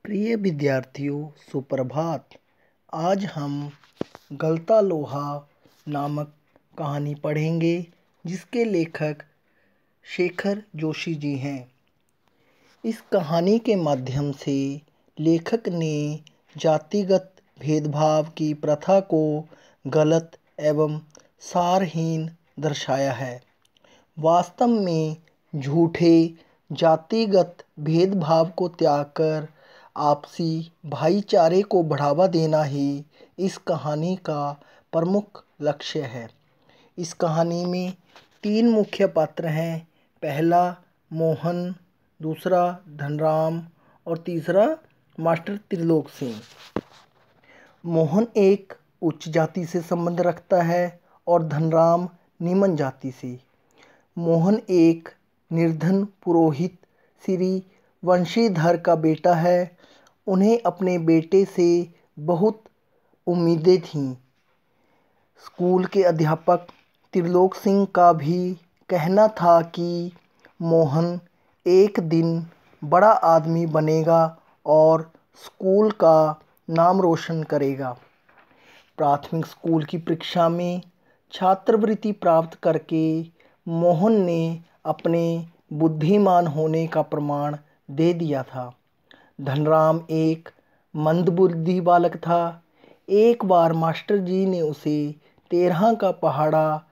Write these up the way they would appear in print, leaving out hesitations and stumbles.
प्रिय विद्यार्थियों, सुप्रभात। आज हम गलता लोहा नामक कहानी पढ़ेंगे, जिसके लेखक शेखर जोशी जी हैं। इस कहानी के माध्यम से लेखक ने जातिगत भेदभाव की प्रथा को गलत एवं सारहीन दर्शाया है। वास्तव में झूठे जातिगत भेदभाव को त्याग कर आपसी भाईचारे को बढ़ावा देना ही इस कहानी का प्रमुख लक्ष्य है। इस कहानी में 3 मुख्य पात्र हैं। पहला मोहन, दूसरा धनराम और तीसरा मास्टर त्रिलोक सिंह। मोहन एक उच्च जाति से संबंध रखता है और धनराम निम्न जाति से। मोहन एक निर्धन पुरोहित श्री वंशीधर का बेटा है। उन्हें अपने बेटे से बहुत उम्मीदें थीं। स्कूल के अध्यापक त्रिलोक सिंह का भी कहना था कि मोहन एक दिन बड़ा आदमी बनेगा और स्कूल का नाम रोशन करेगा। प्राथमिक स्कूल की परीक्षा में छात्रवृत्ति प्राप्त करके मोहन ने अपने बुद्धिमान होने का प्रमाण दे दिया था। धनराम एक मंदबुद्धि बालक था। एक बार मास्टर जी ने उसे 13 का पहाड़ा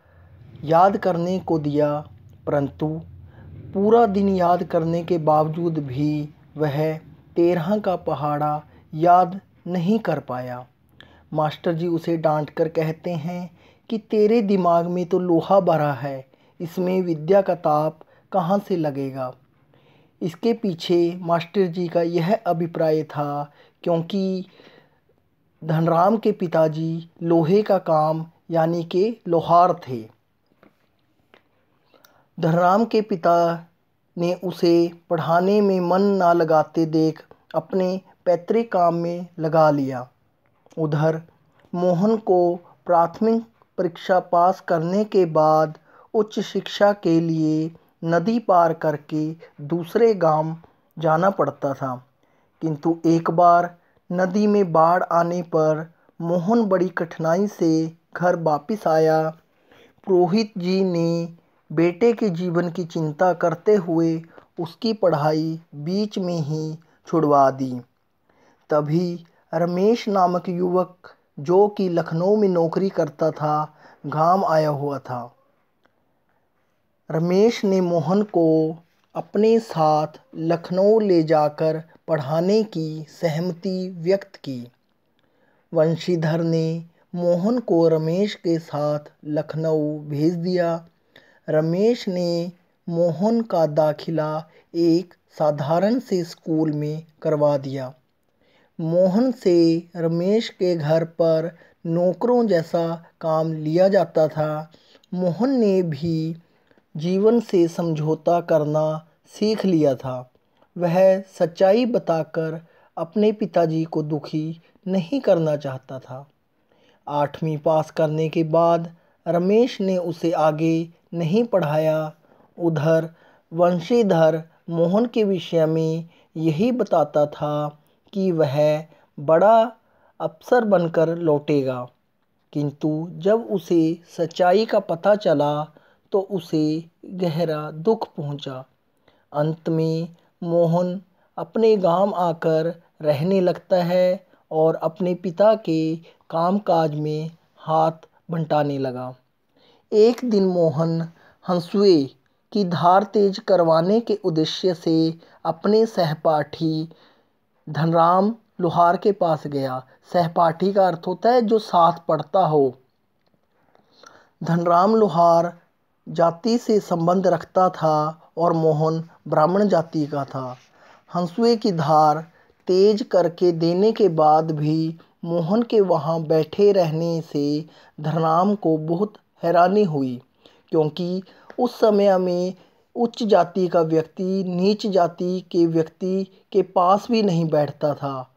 याद करने को दिया, परंतु पूरा दिन याद करने के बावजूद भी वह 13 का पहाड़ा याद नहीं कर पाया। मास्टर जी उसे डांटकर कहते हैं कि तेरे दिमाग में तो लोहा भरा है, इसमें विद्या का ताप कहाँ से लगेगा। इसके पीछे मास्टर जी का यह अभिप्राय था, क्योंकि धनराम के पिताजी लोहे का काम यानी कि लोहार थे। धनराम के पिता ने उसे पढ़ाने में मन ना लगाते देख अपने पैतृक काम में लगा लिया। उधर मोहन को प्राथमिक परीक्षा पास करने के बाद उच्च शिक्षा के लिए नदी पार करके दूसरे गांव जाना पड़ता था। किंतु एक बार नदी में बाढ़ आने पर मोहन बड़ी कठिनाई से घर वापस आया। पुरोहित जी ने बेटे के जीवन की चिंता करते हुए उसकी पढ़ाई बीच में ही छुड़वा दी। तभी रमेश नामक युवक, जो कि लखनऊ में नौकरी करता था, गांव आया हुआ था। रमेश ने मोहन को अपने साथ लखनऊ ले जाकर पढ़ाने की सहमति व्यक्त की। वंशीधर ने मोहन को रमेश के साथ लखनऊ भेज दिया। रमेश ने मोहन का दाखिला एक साधारण से स्कूल में करवा दिया। मोहन से रमेश के घर पर नौकरों जैसा काम लिया जाता था। मोहन ने भी जीवन से समझौता करना सीख लिया था। वह सच्चाई बताकर अपने पिताजी को दुखी नहीं करना चाहता था। 8वीं पास करने के बाद रमेश ने उसे आगे नहीं पढ़ाया। उधर वंशीधर मोहन के विषय में यही बताता था कि वह बड़ा अफसर बनकर लौटेगा, किंतु जब उसे सच्चाई का पता चला तो उसे गहरा दुख पहुंचा। अंत में मोहन अपने गांव आकर रहने लगता है और अपने पिता के कामकाज में हाथ बंटाने लगा। एक दिन मोहन हंसुए की धार तेज करवाने के उद्देश्य से अपने सहपाठी धनराम लोहार के पास गया। सहपाठी का अर्थ होता है जो साथ पढ़ता हो। धनराम लोहार जाति से संबंध रखता था और मोहन ब्राह्मण जाति का था। हंसुए की धार तेज करके देने के बाद भी मोहन के वहाँ बैठे रहने से धनराम को बहुत हैरानी हुई, क्योंकि उस समय में उच्च जाति का व्यक्ति नीच जाति के व्यक्ति के पास भी नहीं बैठता था।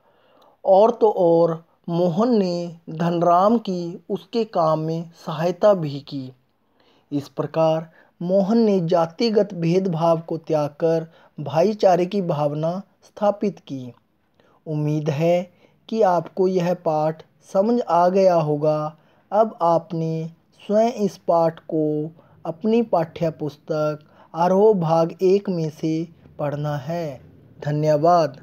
और तो और मोहन ने धनराम की उसके काम में सहायता भी की। इस प्रकार मोहन ने जातिगत भेदभाव को त्याग कर भाईचारे की भावना स्थापित की। उम्मीद है कि आपको यह पाठ समझ आ गया होगा। अब आपने स्वयं इस पाठ को अपनी पाठ्य पुस्तक आरोह भाग 1 में से पढ़ना है। धन्यवाद।